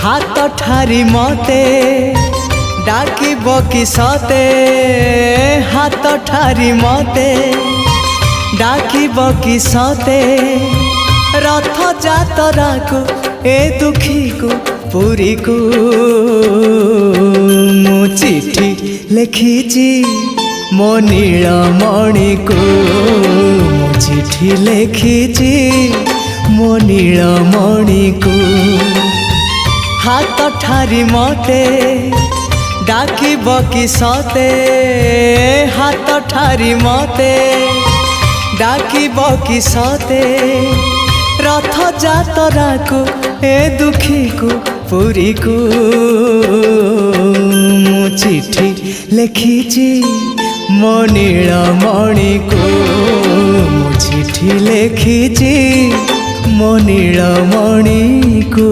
हाथ ठारी मते डाकिब कि सते हाथ ठारी मते डाकिब कि सते रथ जातरा को ए दुखी को पुरी को मु चिठी लिखिची मो नीलमणि को मु चिठी लिखिची मो नीलमणि को हाथ ठारी मते डाकिब कि सते हाथ ठारी मते डाकिब कि सते रथ जातरा को ए दुखी को पुरी को मु चिठी लिखिची मो नीलमणि को मु चिठी लिखिची मो नीलमणि को।